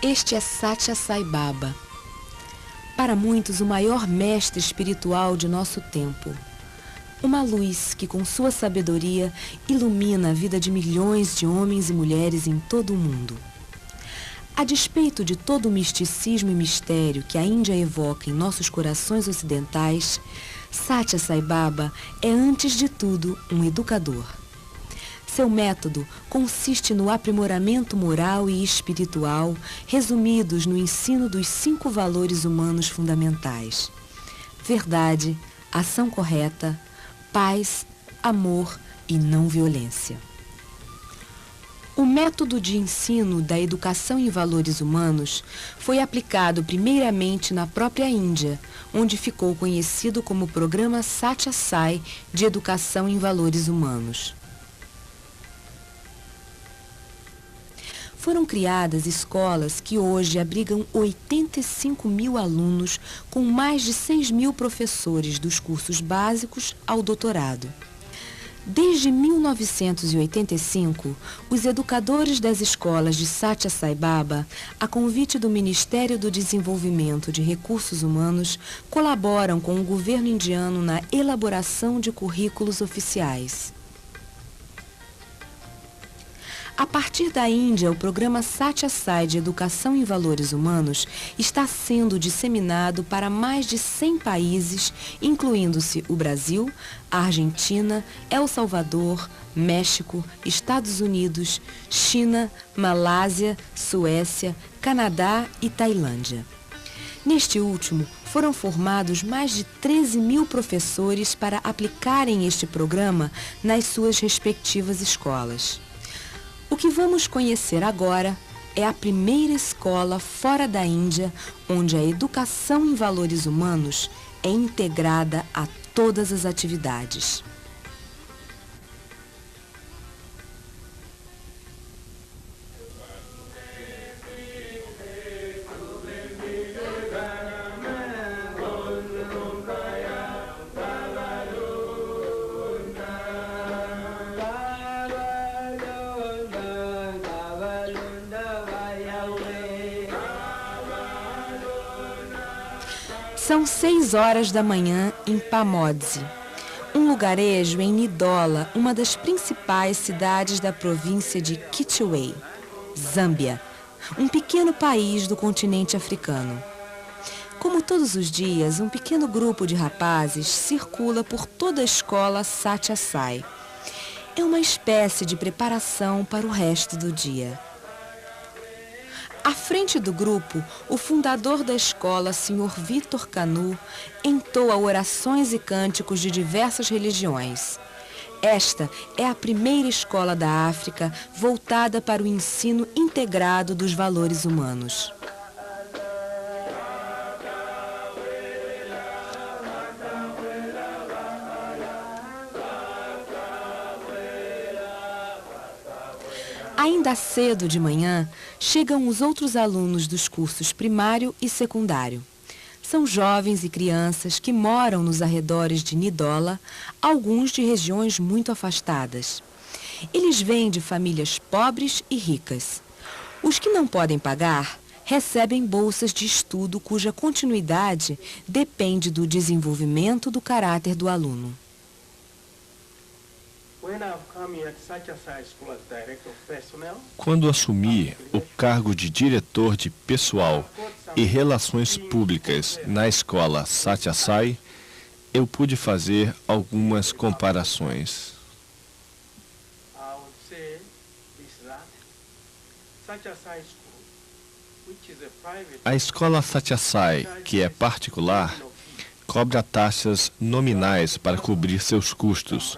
Este é Satya Sai Baba, para muitos o maior mestre espiritual de nosso tempo. Uma luz que com sua sabedoria ilumina a vida de milhões de homens e mulheres em todo o mundo. A despeito de todo o misticismo e mistério que a Índia evoca em nossos corações ocidentais, Satya Sai Baba é antes de tudo um educador. Seu método consiste no aprimoramento moral e espiritual, resumidos no ensino dos 5 valores humanos fundamentais: verdade, ação correta, paz, amor e não violência. O método de ensino da educação em valores humanos foi aplicado primeiramente na própria Índia, onde ficou conhecido como Programa Satya Sai de Educação em Valores Humanos. Foram criadas escolas que hoje abrigam 85 mil alunos com mais de 6 mil professores dos cursos básicos ao doutorado. Desde 1985, os educadores das escolas de Satya Sai Baba, a convite do Ministério do Desenvolvimento de Recursos Humanos, colaboram com o governo indiano na elaboração de currículos oficiais. A partir da Índia, o programa Satya Sai de Educação em Valores Humanos está sendo disseminado para mais de 100 países, incluindo-se o Brasil, a Argentina, El Salvador, México, Estados Unidos, China, Malásia, Suécia, Canadá e Tailândia. Neste último, foram formados mais de 13 mil professores para aplicarem este programa nas suas respectivas escolas. O que vamos conhecer agora é a primeira escola fora da Índia onde a educação em valores humanos é integrada a todas as atividades. São 6 horas da manhã em Pamodzi, um lugarejo em Nidola, uma das principais cidades da província de Kitwe, Zâmbia, um pequeno país do continente africano. Como todos os dias, um pequeno grupo de rapazes circula por toda a escola Satya Sai. É uma espécie de preparação para o resto do dia. À frente do grupo, o fundador da escola, Sr. Victor Kanu, entoa orações e cânticos de diversas religiões. Esta é a primeira escola da África voltada para o ensino integrado dos valores humanos. Ainda cedo de manhã, chegam os outros alunos dos cursos primário e secundário. São jovens e crianças que moram nos arredores de Nidola, alguns de regiões muito afastadas. Eles vêm de famílias pobres e ricas. Os que não podem pagar recebem bolsas de estudo cuja continuidade depende do desenvolvimento do caráter do aluno. Quando assumi o cargo de diretor de pessoal e relações públicas na escola Satya Sai, eu pude fazer algumas comparações. A escola Satya Sai, que é particular, cobra taxas nominais para cobrir seus custos,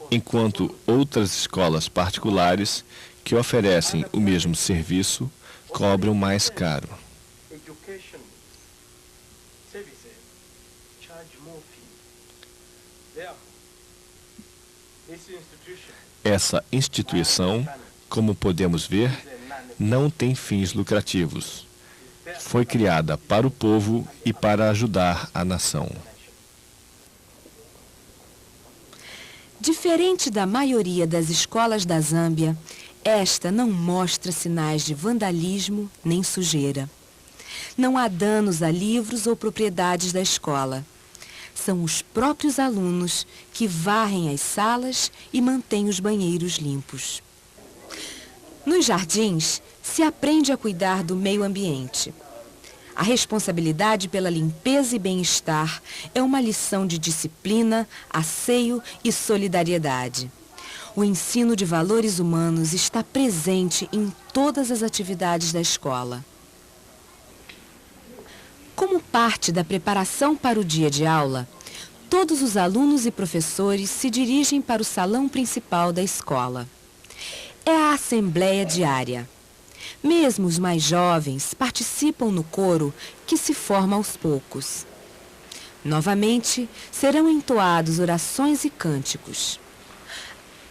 enquanto outras escolas particulares que oferecem o mesmo serviço cobram mais caro. Essa instituição, como podemos ver, não tem fins lucrativos. Foi criada para o povo e para ajudar a nação. Diferente da maioria das escolas da Zâmbia, Esta não mostra sinais de vandalismo nem sujeira. Não há danos a livros ou propriedades da escola. São os próprios alunos que varrem as salas e mantêm os banheiros limpos. Nos jardins, se aprende a cuidar do meio ambiente. A responsabilidade pela limpeza e bem-estar é uma lição de disciplina, asseio e solidariedade. O ensino de valores humanos está presente em todas as atividades da escola. Como parte da preparação para o dia de aula, todos os alunos e professores se dirigem para o salão principal da escola. É a assembleia diária. Mesmo os mais jovens participam no coro que se forma aos poucos. Novamente, serão entoados orações e cânticos.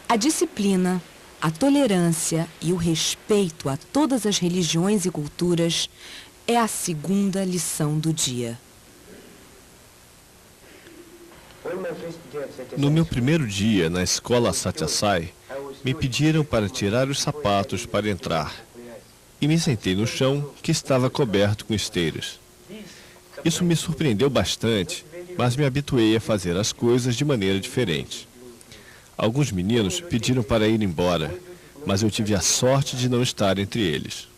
A disciplina, a tolerância e o respeito a todas as religiões e culturas é a segunda lição do dia. No meu primeiro dia na escola Sathya Sai, me pediram para tirar os sapatos para entrar e me sentei no chão que estava coberto com esteiras. Isso me surpreendeu bastante, mas me habituei a fazer as coisas de maneira diferente. Alguns meninos pediram para ir embora, mas eu tive a sorte de não estar entre eles.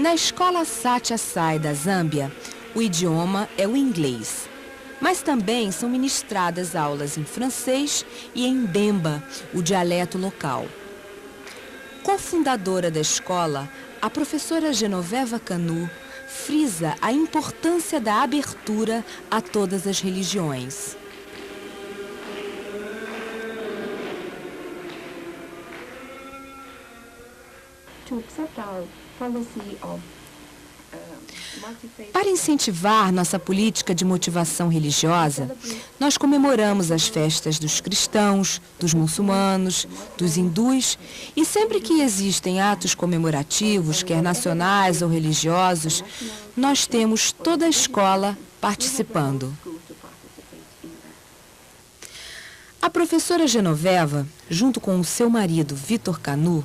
Na escola Sathya Sai da Zâmbia, o idioma é o inglês. Mas também são ministradas aulas em francês e em Bemba, o dialeto local. Cofundadora da escola, a professora Genoveva Kanu frisa a importância da abertura a todas as religiões. Para incentivar nossa política de motivação religiosa, nós comemoramos as festas dos cristãos, dos muçulmanos, dos hindus e sempre que existem atos comemorativos, quer nacionais ou religiosos, nós temos toda a escola participando. A professora Genoveva, junto com o seu marido Vitor Kanu,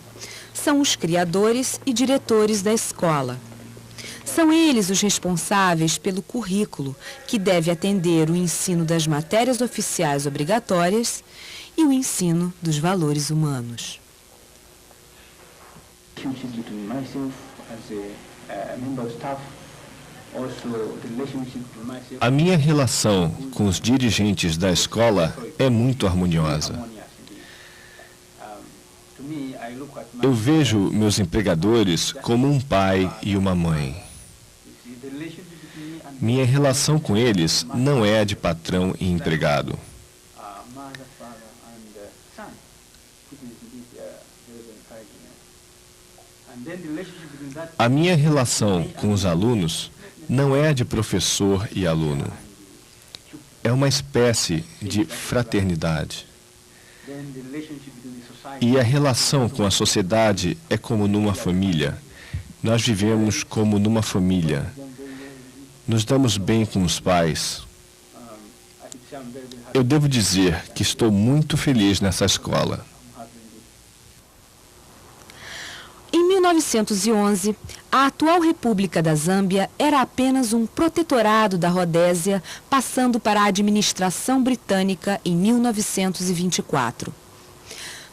são os criadores e diretores da escola. São eles os responsáveis pelo currículo, que deve atender o ensino das matérias oficiais obrigatórias e o ensino dos valores humanos. A minha relação com os dirigentes da escola é muito harmoniosa. Eu vejo meus empregadores como um pai e uma mãe. Minha relação com eles não é a de patrão e empregado. A minha relação com os alunos não é a de professor e aluno. É uma espécie de fraternidade. E a relação com a sociedade é como numa família. Nós vivemos como numa família. Nos damos bem com os pais. Eu devo dizer que estou muito feliz nessa escola. Em 1911, a atual República da Zâmbia era apenas um protetorado da Rodésia, passando para a administração britânica em 1924.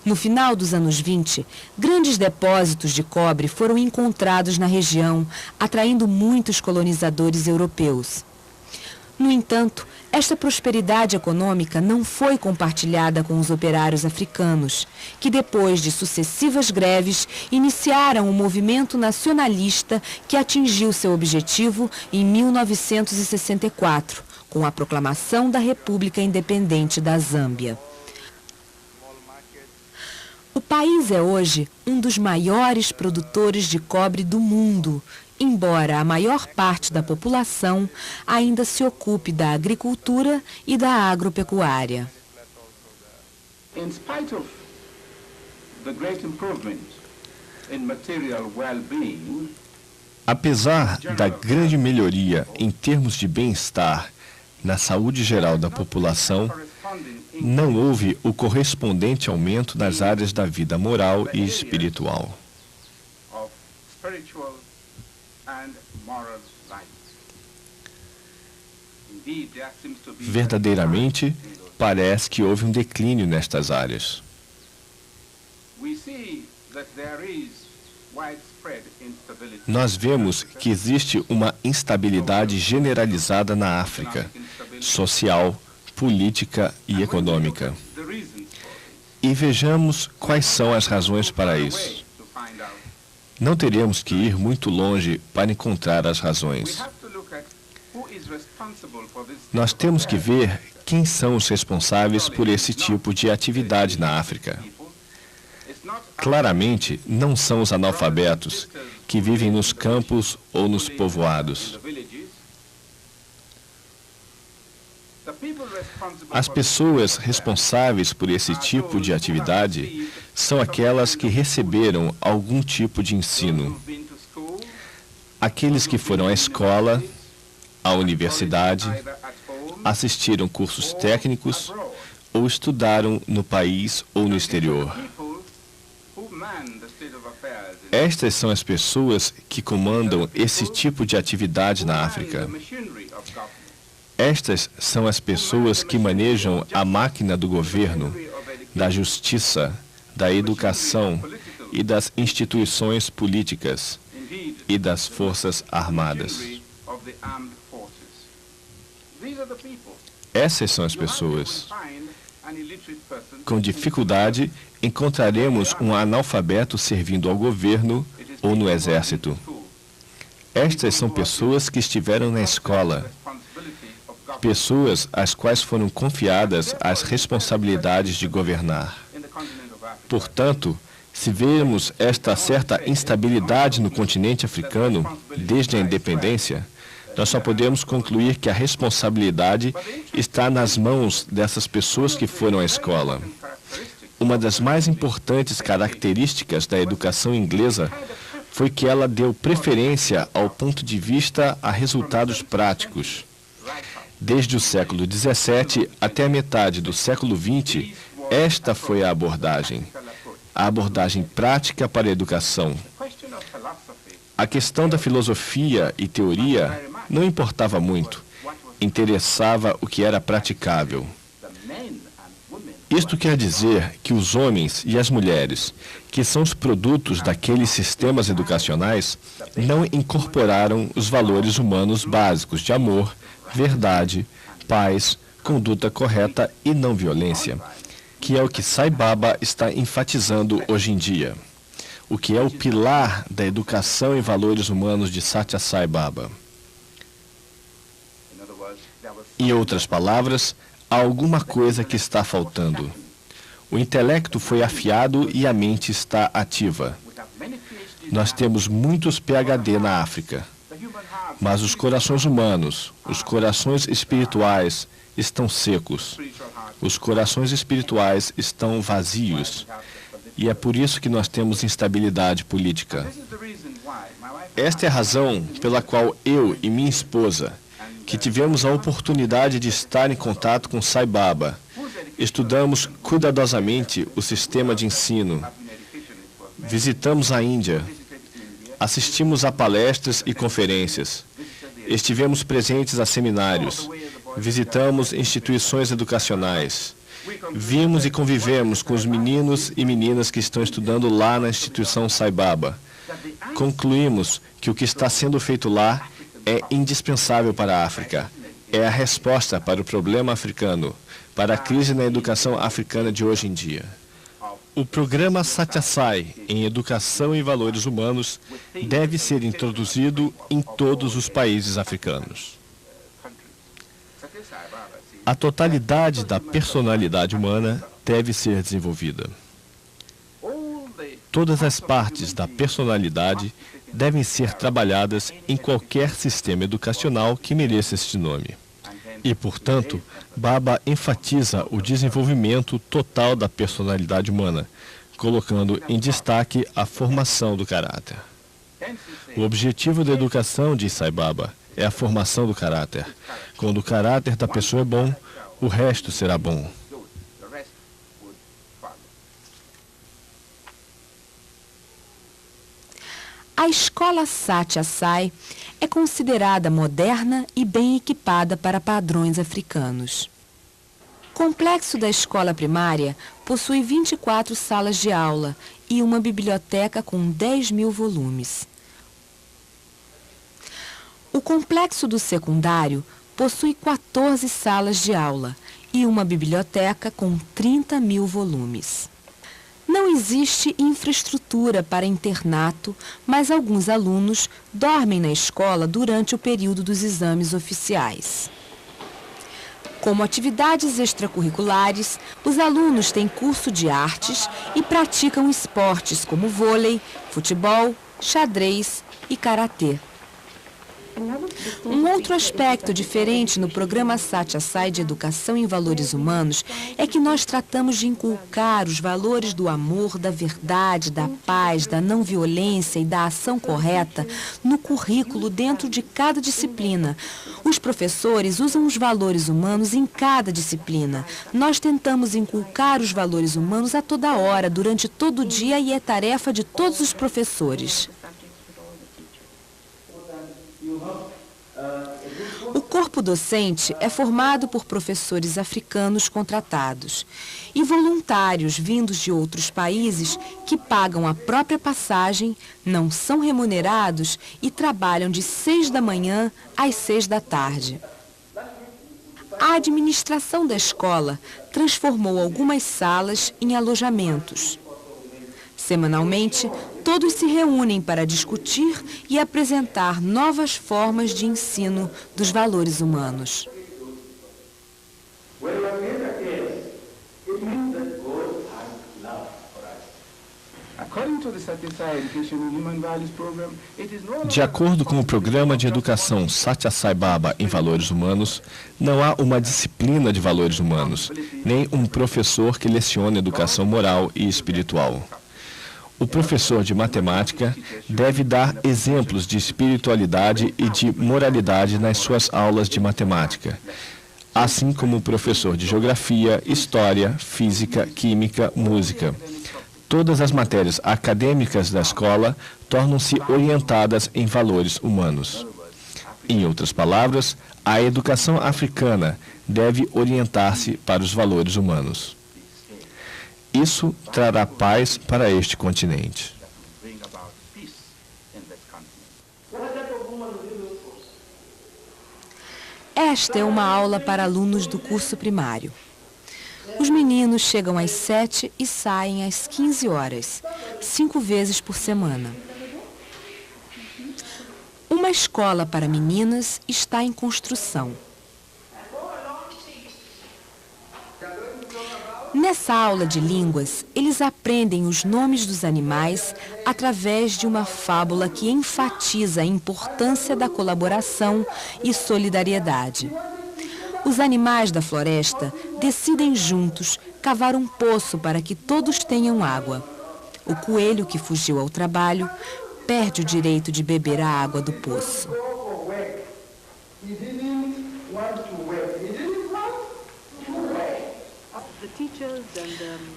No final dos anos 20, grandes depósitos de cobre foram encontrados na região, atraindo muitos colonizadores europeus. No entanto, esta prosperidade econômica não foi compartilhada com os operários africanos, que depois de sucessivas greves iniciaram um movimento nacionalista que atingiu seu objetivo em 1964, com a proclamação da República Independente da Zâmbia. O país é hoje um dos maiores produtores de cobre do mundo, embora a maior parte da população ainda se ocupe da agricultura e da agropecuária. In spite of the great improvement in material well-being, apesar da grande melhoria em termos de bem-estar na saúde geral da população, não houve o correspondente aumento nas áreas da vida moral e espiritual. Verdadeiramente, parece que houve um declínio nestas áreas. Nós vemos que existe uma instabilidade generalizada na África, social, política e econômica. E vejamos quais são as razões para isso. Não teremos que ir muito longe para encontrar as razões. Nós temos que ver quem são os responsáveis por esse tipo de atividade na África. Claramente, não são os analfabetos que vivem nos campos ou nos povoados. As pessoas responsáveis por esse tipo de atividade são aquelas que receberam algum tipo de ensino. Aqueles que foram à escola, à universidade, assistiram cursos técnicos ou estudaram no país ou no exterior. Estas são as pessoas que comandam esse tipo de atividade na África. Estas são as pessoas que manejam a máquina do governo, da justiça, da educação e das instituições políticas e das forças armadas. Essas são as pessoas. Com dificuldade, encontraremos um analfabeto servindo ao governo ou no exército. Estas são pessoas que estiveram na escola. Pessoas às quais foram confiadas as responsabilidades de governar. Portanto, se vemos esta certa instabilidade no continente africano desde a independência, nós só podemos concluir que a responsabilidade está nas mãos dessas pessoas que foram à escola. Uma das mais importantes características da educação inglesa foi que ela deu preferência ao ponto de vista a resultados práticos. Desde o século XVII até a metade do século XX, esta foi a abordagem prática para a educação. A questão da filosofia e teoria não importava muito, interessava o que era praticável. Isto quer dizer que os homens e as mulheres, que são os produtos daqueles sistemas educacionais, não incorporaram os valores humanos básicos de amor, verdade, paz, conduta correta e não violência, que é o que Sai Baba está enfatizando hoje em dia, o que é o pilar da educação e valores humanos de Satya Sai Baba. Em outras palavras, há alguma coisa que está faltando. O intelecto foi afiado e a mente está ativa. Nós temos muitos PhD na África. Mas os corações humanos, os corações espirituais, estão secos. Os corações espirituais estão vazios. E é por isso que nós temos instabilidade política. Esta é a razão pela qual eu e minha esposa, que tivemos a oportunidade de estar em contato com Sai Baba, estudamos cuidadosamente o sistema de ensino, visitamos a Índia, assistimos a palestras e conferências, estivemos presentes a seminários, visitamos instituições educacionais, vimos e convivemos com os meninos e meninas que estão estudando lá na instituição Sai Baba. Concluímos que o que está sendo feito lá é indispensável para a África. É a resposta para o problema africano, para a crise na educação africana de hoje em dia. O programa Satya Sai em Educação e Valores Humanos deve ser introduzido em todos os países africanos. A totalidade da personalidade humana deve ser desenvolvida. Todas as partes da personalidade devem ser trabalhadas em qualquer sistema educacional que mereça este nome. E, portanto, Baba enfatiza o desenvolvimento total da personalidade humana, colocando em destaque a formação do caráter. O objetivo da educação, diz Sai Baba, é a formação do caráter. Quando o caráter da pessoa é bom, o resto será bom. A escola Satya Sai é considerada moderna e bem equipada para padrões africanos. O complexo da escola primária possui 24 salas de aula e uma biblioteca com 10.000 volumes. O complexo do secundário possui 14 salas de aula e uma biblioteca com 30.000 volumes. Não existe infraestrutura para internato, mas alguns alunos dormem na escola durante o período dos exames oficiais. Como atividades extracurriculares, os alunos têm curso de artes e praticam esportes como vôlei, futebol, xadrez e karatê. Um outro aspecto diferente no programa Satya Sai de Educação em Valores Humanos é que nós tratamos de inculcar os valores do amor, da verdade, da paz, da não violência e da ação correta no currículo dentro de cada disciplina. Os professores usam os valores humanos em cada disciplina. Nós tentamos inculcar os valores humanos a toda hora, durante todo o dia, e é tarefa de todos os professores. O corpo docente é formado por professores africanos contratados e voluntários vindos de outros países que pagam a própria passagem, não são remunerados e trabalham de 6 da manhã às 6 da tarde. A administração da escola transformou algumas salas em alojamentos. Semanalmente, todos se reúnem para discutir e apresentar novas formas de ensino dos valores humanos. De acordo com o programa de educação Satya Sai Baba em Valores Humanos, não há uma disciplina de valores humanos, nem um professor que lecione educação moral e espiritual. O professor de matemática deve dar exemplos de espiritualidade e de moralidade nas suas aulas de matemática, assim como o professor de geografia, história, física, química, música. Todas as matérias acadêmicas da escola tornam-se orientadas em valores humanos. Em outras palavras, a educação africana deve orientar-se para os valores humanos. Isso trará paz para este continente. Esta é uma aula para alunos do curso primário. Os meninos chegam às 7 e saem às 15 horas, 5 vezes por semana. Uma escola para meninas está em construção. Nessa aula de línguas, eles aprendem os nomes dos animais através de uma fábula que enfatiza a importância da colaboração e solidariedade. Os animais da floresta decidem juntos cavar um poço para que todos tenham água. O coelho que fugiu ao trabalho perde o direito de beber a água do poço.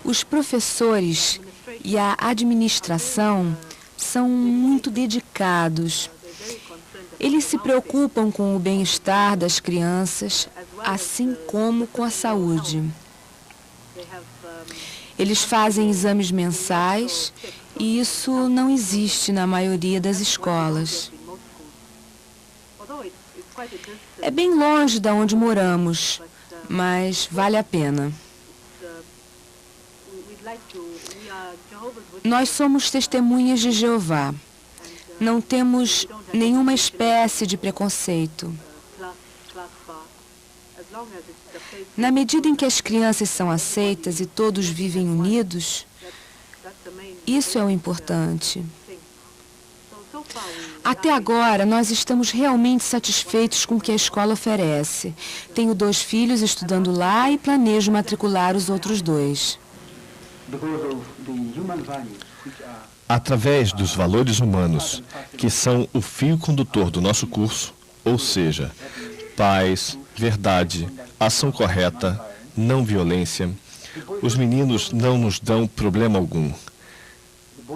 Os professores e a administração são muito dedicados. Eles se preocupam com o bem-estar das crianças, assim como com a saúde. Eles fazem exames mensais e isso não existe na maioria das escolas. É bem longe de onde moramos, mas vale a pena. Nós somos testemunhas de Jeová. Não temos nenhuma espécie de preconceito. Na medida em que as crianças são aceitas e todos vivem unidos, isso é o importante. Até agora, nós estamos realmente satisfeitos com o que a escola oferece. Tenho 2 filhos estudando lá e planejo matricular os outros 2. Através dos valores humanos, que são o fio condutor do nosso curso, ou seja, paz, verdade, ação correta, não violência, os meninos não nos dão problema algum.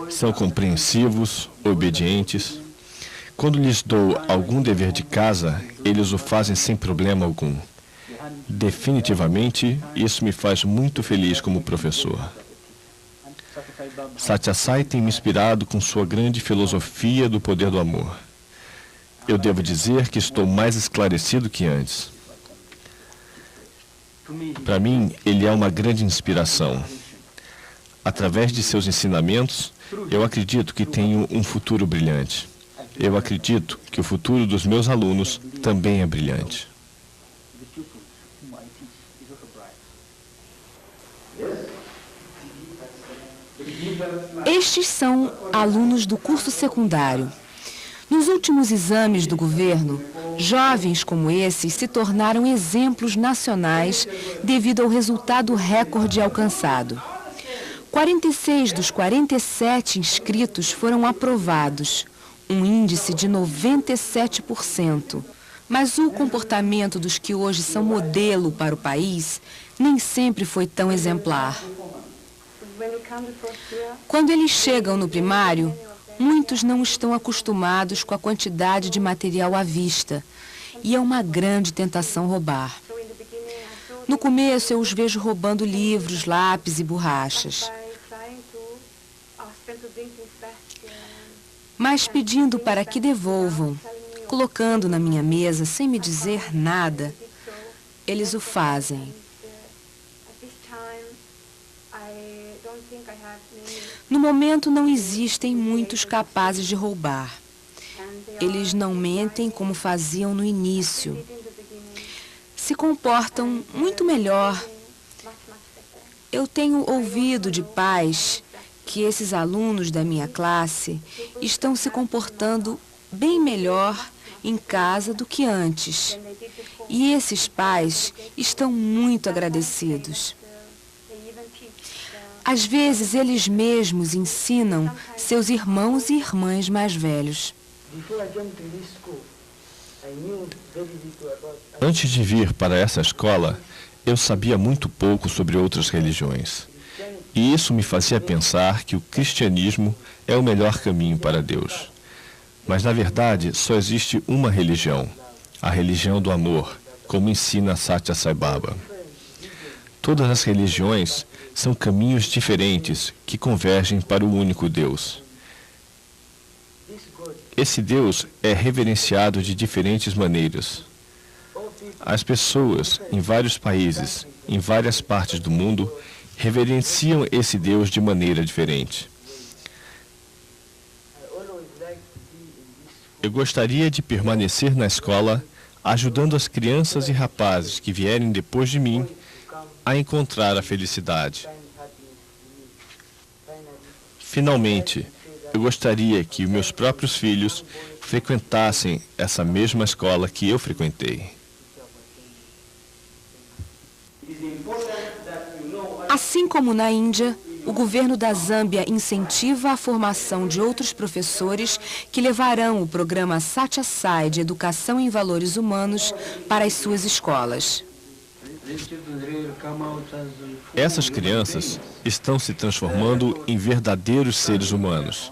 São compreensivos, obedientes. Quando lhes dou algum dever de casa, eles o fazem sem problema algum. Definitivamente, isso me faz muito feliz como professor. Satya Sai tem me inspirado com sua grande filosofia do poder do amor. Eu devo dizer que estou mais esclarecido que antes. Para mim, ele é uma grande inspiração. Através de seus ensinamentos, eu acredito que tenho um futuro brilhante. Eu acredito que o futuro dos meus alunos também é brilhante. Estes são alunos do curso secundário. Nos últimos exames do governo, jovens como esses se tornaram exemplos nacionais devido ao resultado recorde alcançado. 46 dos 47 inscritos foram aprovados, um índice de 97%. Mas o comportamento dos que hoje são modelo para o país nem sempre foi tão exemplar. Quando eles chegam no primário, muitos não estão acostumados com a quantidade de material à vista e é uma grande tentação roubar. No começo, eu os vejo roubando livros, lápis e borrachas. Mas pedindo para que devolvam, colocando na minha mesa sem me dizer nada, eles o fazem. No momento, não existem muitos capazes de roubar. Eles não mentem como faziam no início. Se comportam muito melhor. Eu tenho ouvido de pais que esses alunos da minha classe estão se comportando bem melhor em casa do que antes. E esses pais estão muito agradecidos. Às vezes, eles mesmos ensinam seus irmãos e irmãs mais velhos. Antes de vir para essa escola, eu sabia muito pouco sobre outras religiões. E isso me fazia pensar que o cristianismo é o melhor caminho para Deus. Mas, na verdade, só existe uma religião, a religião do amor, como ensina Satya Sai Baba. Todas as religiões são caminhos diferentes que convergem para o único Deus. Esse Deus é reverenciado de diferentes maneiras. As pessoas, em vários países, em várias partes do mundo, reverenciam esse Deus de maneira diferente. Eu gostaria de permanecer na escola, ajudando as crianças e rapazes que vierem depois de mim a encontrar a felicidade. Finalmente, eu gostaria que meus próprios filhos frequentassem essa mesma escola que eu frequentei. Assim como na Índia, o governo da Zâmbia incentiva a formação de outros professores que levarão o programa Satya Sai de Educação em Valores Humanos para as suas escolas. Essas crianças estão se transformando em verdadeiros seres humanos,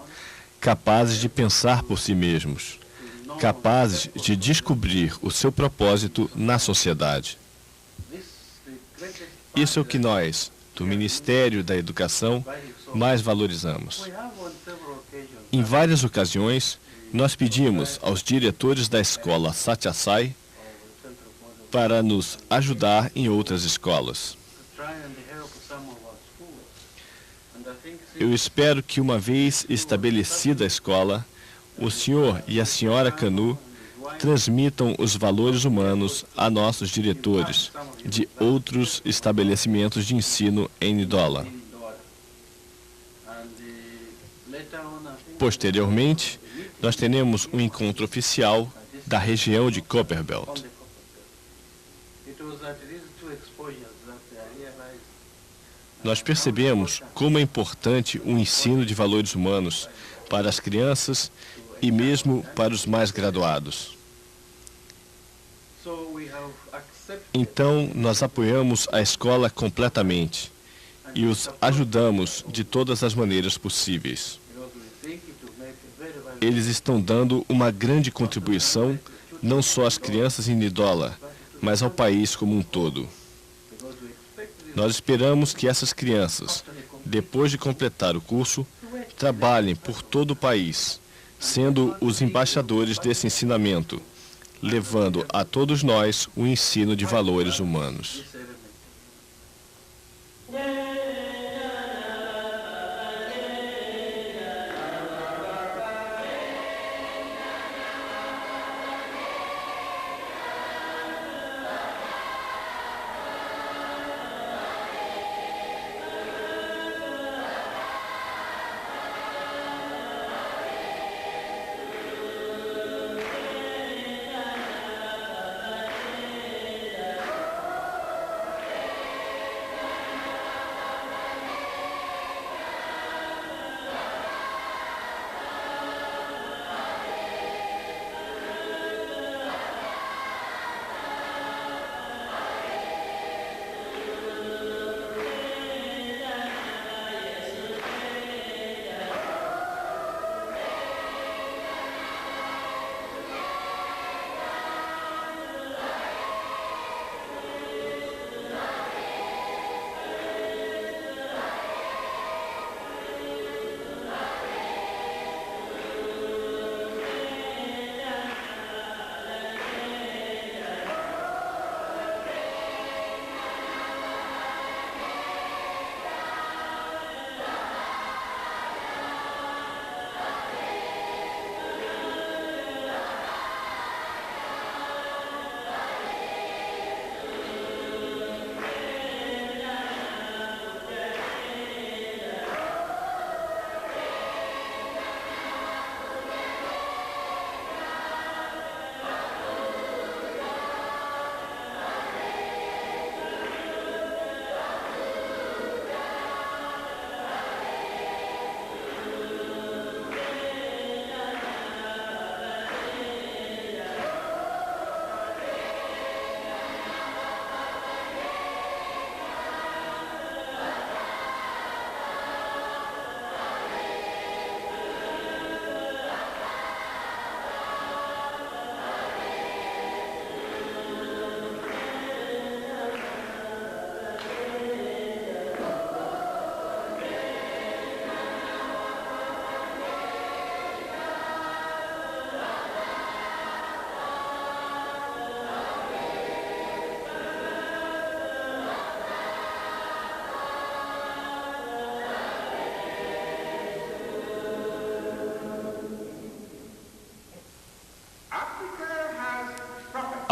capazes de pensar por si mesmos, capazes de descobrir o seu propósito na sociedade. Isso é o que nós, do Ministério da Educação, mais valorizamos. Em várias ocasiões, nós pedimos aos diretores da escola Satya Sai para nos ajudar em outras escolas. Eu espero que, uma vez estabelecida a escola, o senhor e a senhora Kanu transmitam os valores humanos a nossos diretores de outros estabelecimentos de ensino em Indore. Posteriormente, nós teremos um encontro oficial da região de Copperbelt. Nós percebemos como é importante o ensino de valores humanos para as crianças e mesmo para os mais graduados. Então, nós apoiamos a escola completamente e os ajudamos de todas as maneiras possíveis. Eles estão dando uma grande contribuição, não só às crianças em Indore, mas ao país como um todo. Nós esperamos que essas crianças, depois de completar o curso, trabalhem por todo o país, sendo os embaixadores desse ensinamento, levando a todos nós o ensino de valores humanos.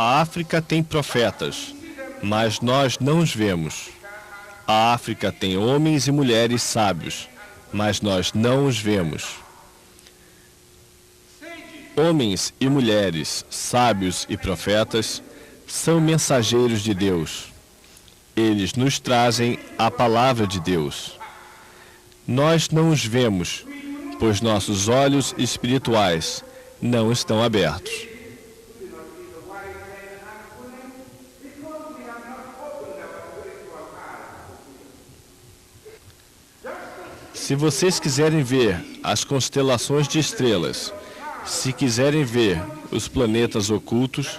A África tem profetas, mas nós não os vemos. A África tem homens e mulheres sábios, mas nós não os vemos. Homens e mulheres sábios e profetas são mensageiros de Deus. Eles nos trazem a palavra de Deus. Nós não os vemos, pois nossos olhos espirituais não estão abertos. Se vocês quiserem ver as constelações de estrelas, se quiserem ver os planetas ocultos,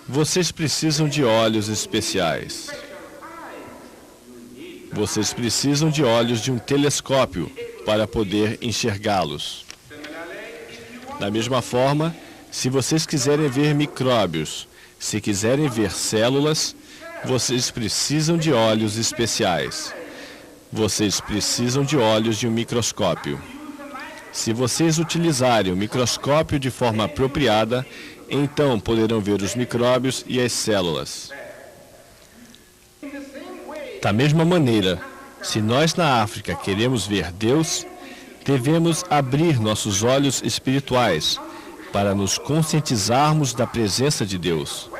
vocês precisam de olhos especiais. Vocês precisam de olhos de um telescópio para poder enxergá-los. Da mesma forma, se vocês quiserem ver micróbios, se quiserem ver células, vocês precisam de olhos especiais. Vocês precisam de olhos de um microscópio. Se vocês utilizarem o microscópio de forma apropriada, então poderão ver os micróbios e as células. Da mesma maneira, se nós na África queremos ver Deus, devemos abrir nossos olhos espirituais para nos conscientizarmos da presença de Deus.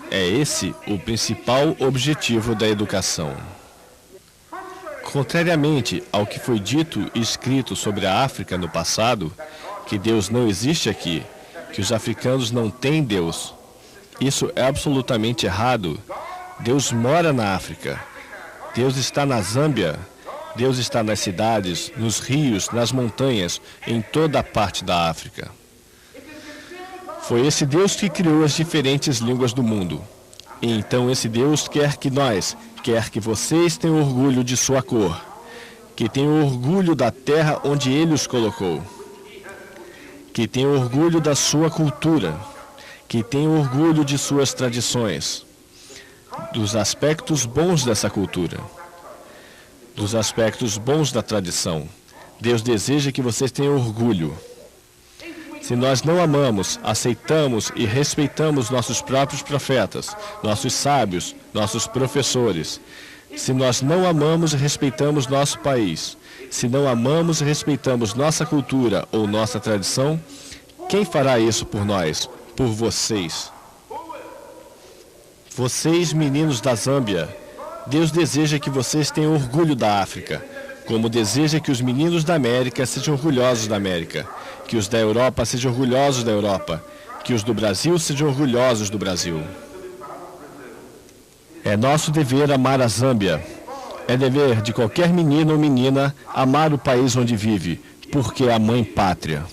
É esse o principal objetivo da educação. Contrariamente ao que foi dito e escrito sobre a África no passado, que Deus não existe aqui, que os africanos não têm Deus, isso é absolutamente errado. Deus mora na África. Deus está na Zâmbia. Deus está nas cidades, nos rios, nas montanhas, em toda a parte da África. Foi esse Deus que criou as diferentes línguas do mundo. E então esse Deus quer que vocês tenham orgulho de sua cor, que tenham orgulho da terra onde Ele os colocou, que tenham orgulho da sua cultura, que tenham orgulho de suas tradições, dos aspectos bons dessa cultura, dos aspectos bons da tradição. Deus deseja que vocês tenham orgulho. Se nós não amamos, aceitamos e respeitamos nossos próprios profetas, nossos sábios, nossos professores, se nós não amamos e respeitamos nosso país, se não amamos e respeitamos nossa cultura ou nossa tradição, quem fará isso por nós? Por vocês. Vocês, meninos da Zâmbia, Deus deseja que vocês tenham orgulho da África, como deseja que os meninos da América sejam orgulhosos da América, que os da Europa sejam orgulhosos da Europa, que os do Brasil sejam orgulhosos do Brasil. É nosso dever amar a Zâmbia. É dever de qualquer menino ou menina amar o país onde vive, porque é a mãe pátria.